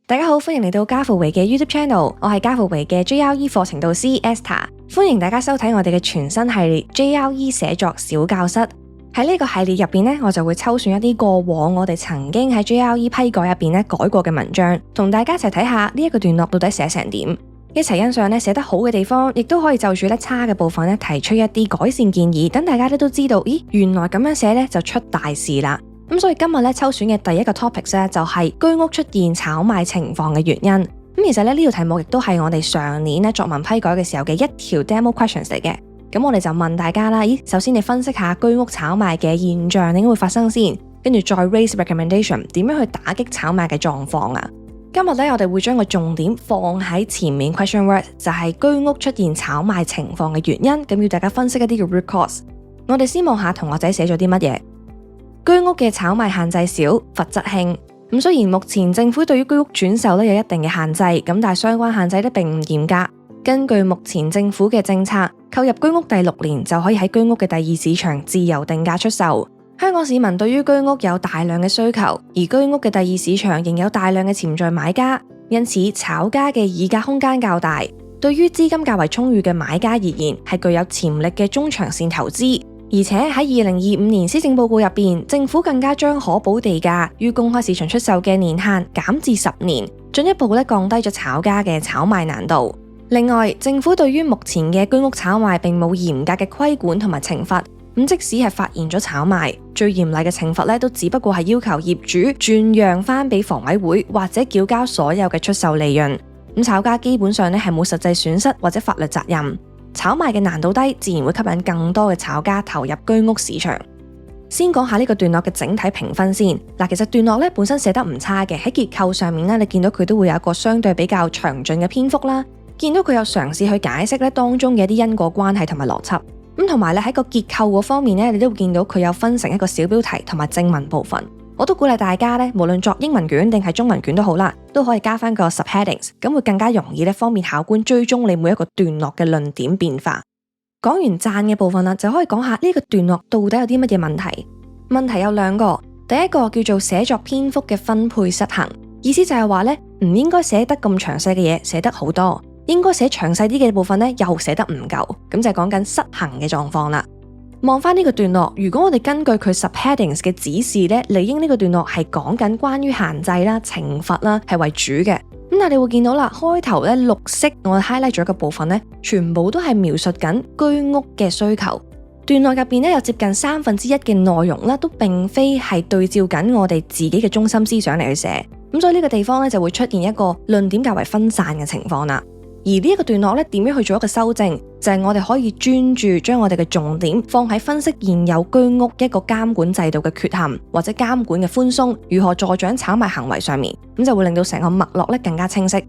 大家好，歡迎嚟到家父維嘅 YouTube Channel， 我係家父維嘅 JRE 課程導師 Esther， 歡迎大家收睇我哋嘅全新系列 JRE 寫作小教室。喺呢個系列入邊呢，我就會抽選一啲過往我哋曾經喺 JRE 批改入邊咧改過嘅文章，同大家一齊睇下呢一個段落到底寫成點，一齊欣賞咧寫得好嘅地方，亦都可以就住咧差嘅部分咧提出一啲改善建議，等大家都知道，咦，原來咁樣寫咧就出大事啦。咁所以今日咧抽選嘅第一個 topic 咧就係居屋出現炒賣情況嘅原因。咁其實咧呢條題目亦都係我哋上年咧作文批改嘅時候嘅一條 demo questions 嚟嘅。咁我哋就問大家啦，咦，首先你分析下居屋炒賣嘅現象點解會發生先，跟住再 raise recommendation 點樣去打擊炒賣嘅狀況啊。今日咧我哋會將個重點放喺前面 question word， 就係居屋出現炒賣情況嘅原因，咁要大家分析一啲嘅 root cause。我哋先望下同學仔寫咗啲乜嘢。居屋嘅炒賣限制少，罰則輕。咁雖然目前政府對於居屋轉售有一定嘅限制，咁但係相關限制咧並唔嚴格。根據目前政府嘅政策，購入居屋第6年就可以喺居屋嘅第二市場自由定價出售。香港市民對於居屋有大量嘅需求，而居屋嘅第二市場仍有大量嘅潛在買家，因此炒家嘅議價空間較大。對於資金較為充裕嘅買家而言，係具有潛力嘅中長線投資。而且喺2025年施政報告入邊，政府更加將可補地價於公開市場出售嘅年限減至10年，進一步降低咗炒家嘅炒賣難度。另外，政府對於目前嘅居屋炒賣並冇嚴格嘅規管同埋懲罰，即使係發現咗炒賣，最嚴厲嘅懲罰都只不過係要求業主轉讓翻俾房委會或者繳交所有嘅出售利潤。炒家基本上係冇實際損失或者法律責任。炒賣嘅難度低，自然會吸引更多嘅炒家投入居屋市場。先講下呢個段落嘅整體評分先。其實段落本身寫得唔差嘅，喺結構上面你見到佢都會有一個相對比較詳盡嘅篇幅啦。見到佢有嘗試去解釋當中嘅一啲因果關係同埋邏輯。同埋喺個結構嗰方面你都會見到佢有分成一個小標題同埋正文部分。我都鼓勵大家無論作英文卷定係中文卷都好啦，都可以加翻個 subheadings， 咁會更加容易方便考官追蹤你每一個段落嘅論點變化。講完讚嘅部分啦，就可以講下呢個段落到底有啲乜嘢問題。問題有兩個，第一個叫做寫作篇幅嘅分配失衡，意思就係話唔應該寫得咁詳細嘅嘢，寫得好多，應該寫詳細啲嘅部分又寫得唔夠，咁就係講緊失衡嘅狀況啦。望翻呢個段落，如果我哋根據佢 subheadings 嘅指示理應呢個段落係講緊關於限制啦、懲罰啦係為主嘅。但係你會見到啦，開頭綠色我 highlight 咗嘅部分全部都係描述緊居屋嘅需求。段落入邊有接近1/3嘅內容都並非係對照緊我哋自己嘅中心思想嚟去寫。咁所以呢個地方就會出現一個論點較為分散嘅情況啦。而呢一個段落點樣去做一個修正，就係我哋可以專注將我哋嘅重點放喺分析現有居屋一個監管制度嘅缺陷，或者監管嘅寬鬆如何助長炒賣行為上面，咁就會令到成個脈絡更加清晰。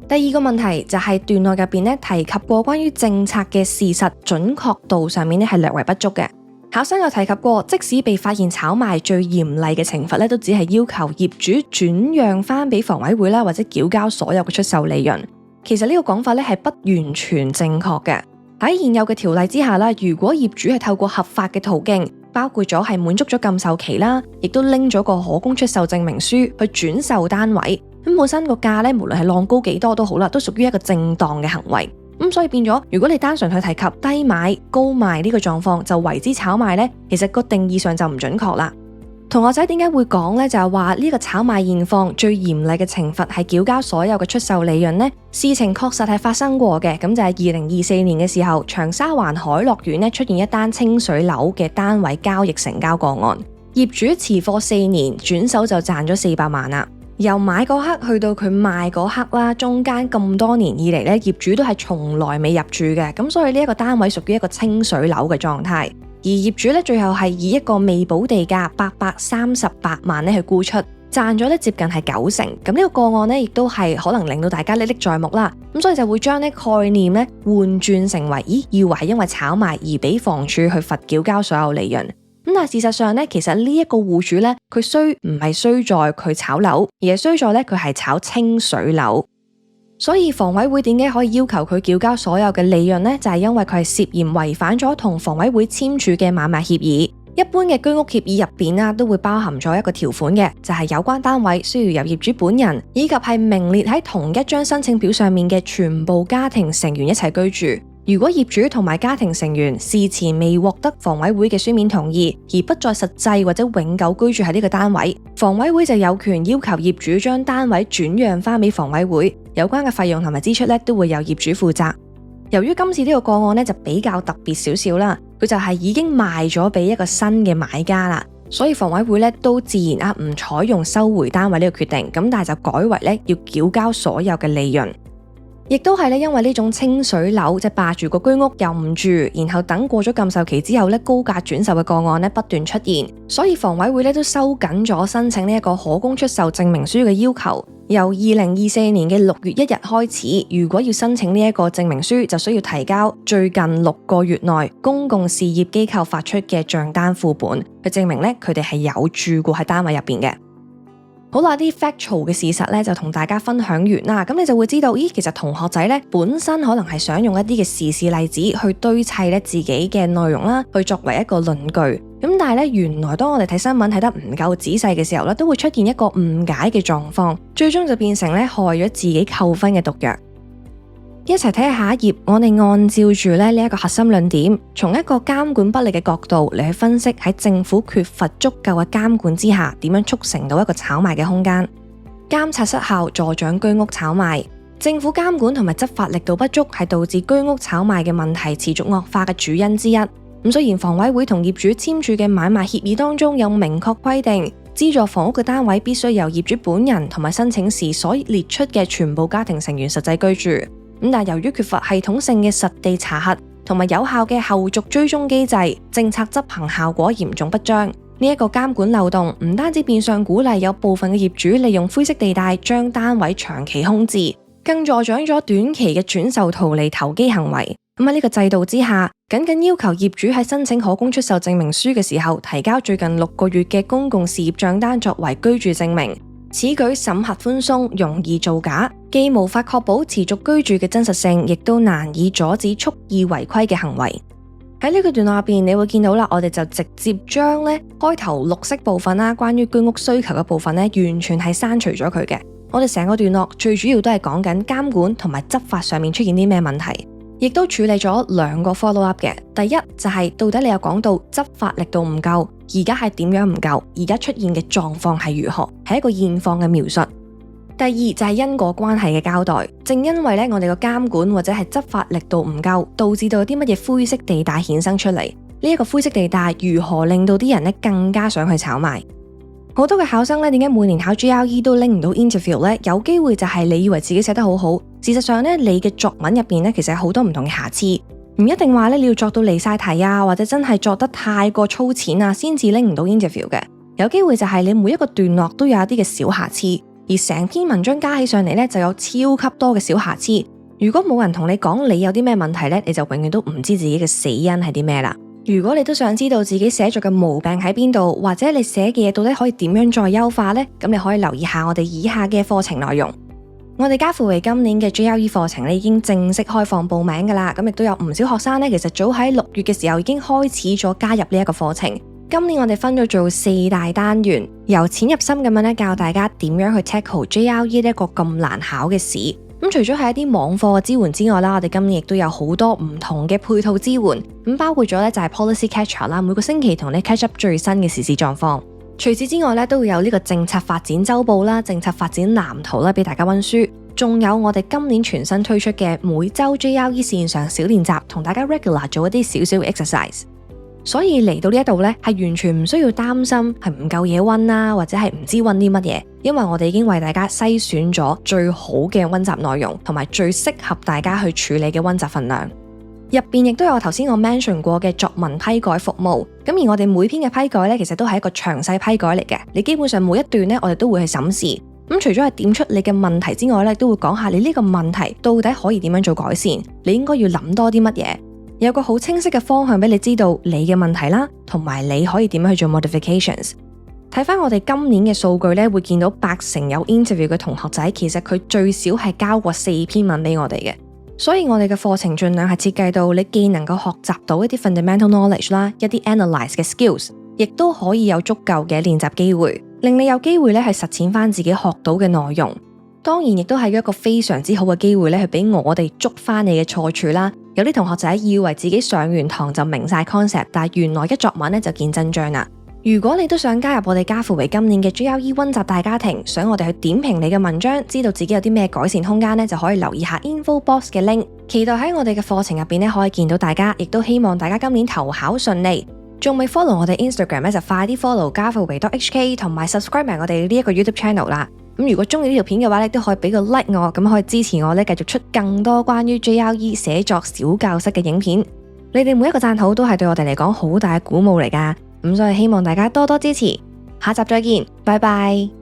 第二個問題就係段落入邊提及過關於政策嘅事實準確度上面係略為不足嘅。考生有提及過，即使被發現炒賣，最嚴厲嘅懲罰都只係要求業主轉讓翻俾房委會啦，或者繳交所有嘅出售利潤。其實呢個講法係不完全正確嘅。喺現有嘅條例之下，如果業主係透過合法嘅途徑，包括咗係滿足咗禁售期啦，亦都拎咗個可供出售證明書去轉售單位，咁本身個價無論係浪高幾多都好啦，都屬於一個正當嘅行為。咁所以變咗，如果你單純去提及低買高賣呢個狀況就為之炒賣其實個定義上就唔準確啦。同學仔點解會講就係話呢個炒賣現況最嚴厲嘅懲罰係繳交所有嘅出售利潤呢？事情確實係發生過嘅，咁就係2024年嘅時候，長沙灣海樂苑出現一單清水樓嘅單位交易成交個案，業主持貨4年，轉手就賺咗400萬啦。由買嗰刻去到佢賣嗰刻啦，中間咁多年以嚟業主都係從來未入住嘅，咁所以呢一個單位屬於一個清水樓嘅狀態。而業主最後係以一個未補地價838萬去沽出，賺咗接近係90%。咁呢個個案亦都係可能令到大家歷歷在目啦。咁所以就會將呢概念換轉成為，以為係因為炒賣而俾房署去罰繳交所有利潤。咁但係事實上其實呢一個戶主佢衰唔係衰在佢炒樓，而係衰在佢係炒清水樓。所以房委會點解可以要求佢繳交所有嘅利潤呢？就係因為佢係涉嫌違反咗同房委會簽署嘅買賣協議，一般嘅居屋協議入邊啦，都會包含咗一個條款嘅，就係有關單位需要由業主本人以及係名列喺同一張申請表上面嘅全部家庭成員一齊居住。如果業主同埋家庭成員事前未獲得房委會嘅書面同意，而不再實際或者永久居住喺呢個單位，房委會就有權要求業主將單位轉讓翻俾房委會，有關嘅費用同埋支出都會由業主負責。由於今次呢個個案就比較特別少少啦，佢就係已經賣咗俾一個新嘅買家啦，所以房委會都自然唔採用收回單位呢個決定，咁但係就改為要繳交所有嘅利潤。亦都係因為呢種清水樓即係霸住個居屋又唔住，然後等過咗禁售期之後高價轉售嘅個案不斷出現，所以房委會都收緊咗申請呢一個可供出售證明書嘅要求。由2024年嘅6月1日開始，如果要申請呢一個證明書，就需要提交最近6個月內公共事業機構發出嘅賬單副本，去證明佢哋係有住過喺單位入邊嘅。好啦，啲 factual 嘅事實就同大家分享完啦，咁你就會知道，其實同學仔本身可能係想用一啲嘅時事例子去堆砌自己嘅內容啦，去作為一個論據。咁但係原來當我哋睇新聞睇得唔夠仔細嘅時候都會出現一個誤解嘅狀況，最終就變成害咗自己扣分嘅毒藥。一齊睇下下一頁，我哋按照住呢一個核心論點，從一個監管不力嘅角度嚟去分析喺政府缺乏足夠嘅監管之下，點樣促成到一個炒賣嘅空間。監察失效助長居屋炒賣，政府監管同埋執法力度不足係導致居屋炒賣嘅問題持續惡化嘅主因之一。咁雖然房委會同業主簽署嘅買賣協議當中有明確規定，資助房屋嘅單位必須由業主本人同埋申請時所列出嘅全部家庭成員實際居住。但由於缺乏系統性嘅實地查核同埋有效嘅後續追蹤機制，政策執行效果嚴重不彰。呢一個監管漏洞唔單止變相鼓勵有部分嘅業主利用灰色地帶將單位長期空置，更助長咗短期嘅轉售圖利投機行為。喺呢個制度之下，僅要求業主喺申請可供出售證明書嘅時候提交最近6個月嘅公共事業賬單作為居住證明。此舉審核寬鬆，容易造假，既無法確保持續居住嘅真實性，亦都難以阻止蓄意違規嘅行為。喺呢個段落入邊，你會見到啦，我哋就直接將開頭綠色部分啦，關於居屋需求嘅部分完全係刪除咗佢嘅。我哋成個段落最主要都係講緊監管同埋執法上面出現啲咩問題，亦都處理咗2個 follow up 嘅。第一就係到底你有講到執法力度唔夠，而家係點樣唔夠，而家出現嘅狀況係如何，係一個現況嘅描述。第二就係因果關係嘅交代，正因為我哋個監管或者係執法力度唔夠，導致到有啲乜嘢灰色地帶衍生出嚟。呢一個灰色地帶如何令到啲人更加想去炒賣？好多嘅考生點解每年考 GRE 都拎唔到 interview 呢？有機會就係你以為自己寫得好好，事實上你嘅作文入邊其實有好多唔同嘅瑕疵，唔一定話你要作到離晒題啊，或者真係作得太過粗淺啊，先至拎唔到 interview 嘅。有機會就係你每一個段落都有一啲嘅小瑕疵，而成篇文章加起上嚟就有超級多嘅小瑕疵。如果冇人同你講你有啲咩問題你就永遠都唔知自己嘅死因係啲咩啦。如果你都想知道自己寫作嘅毛病喺邊度，或者你寫嘅嘢到底可以點樣再優化呢？咁你可以留意下我哋以下嘅課程內容。我哋家父為今年嘅 GRE 課程已經正式開放報名噶啦，咁亦都有唔少學生其實早喺6月嘅時候已經開始咗加入呢一個課程。今年我哋分咗做4大單元，由淺入深咁樣教大家點樣去 tackle GRE 呢一個咁難考嘅試。除咗係一啲網課嘅支援之外啦，我哋今年亦都有好多唔同嘅配套支援，包括咗就係 policy catcher 啦，每個星期同你 catch up 最新嘅時事狀況。除此之外都會有呢個政策發展週報啦、政策發展藍圖啦，俾大家溫書。仲有我哋今年全新推出嘅每周 GRE 線上小練習，同大家 regular 做一啲少少 exercise。所以嚟到呢一度係完全唔需要擔心係唔夠嘢溫啦，或者係唔知溫啲乜嘢，因為我哋已經為大家篩選咗最好嘅溫習內容，同埋最適合大家去處理嘅溫習份量。入邊亦都有頭先我 mention 過嘅作文批改服務，咁而我哋每篇嘅批改其實都係一個詳細批改嚟嘅，你基本上每一段我哋都會去審視。除咗係點出你嘅問題之外都會講下你呢個問題到底可以點樣做改善，你應該要諗多啲乜嘢。有個好清晰嘅方向俾你知道你嘅問題啦，同埋你可以點樣去做 modifications。睇翻我哋今年嘅數據會見到80%有 interview 嘅同學仔，其實佢最少係交過4篇文俾我哋嘅。所以我哋嘅課程盡量係設計到你既能夠學習到一啲 fundamental knowledge 啦，一啲 analyze 嘅 skills，亦都可以有足夠嘅練習機會，令你有機會咧去實踐翻自己學到嘅內容。當然亦都係一個非常之好嘅機會咧，去俾我哋捉翻你嘅錯處啦。有啲同學仔以為自己上完堂就明晒 concept， 但係原來一作文咧就見真章啦。如果你都想加入我哋家父維今年嘅 GRE 溫習大家庭，想我哋去點評你嘅文章，知道自己有啲咩改善空間呢，就可以留意下 info box 嘅 link。期待喺我哋嘅課程入邊咧可以見到大家，亦都希望大家今年投考順利。仲未 follow 我哋 Instagram 咧，就快啲 follow 家父維 .hk 同埋 subscribe 埋我哋呢一個 YouTube channel 啦。咁如果中意呢條片嘅話咧，都可以俾個 like 我，咁可以支持我咧繼續出更多關於 GRE 寫作小教室嘅影片。你哋每一個讚好都係對我哋嚟講好大嘅鼓舞嚟噶，咁所以希望大家多多支持。下集再見，拜拜。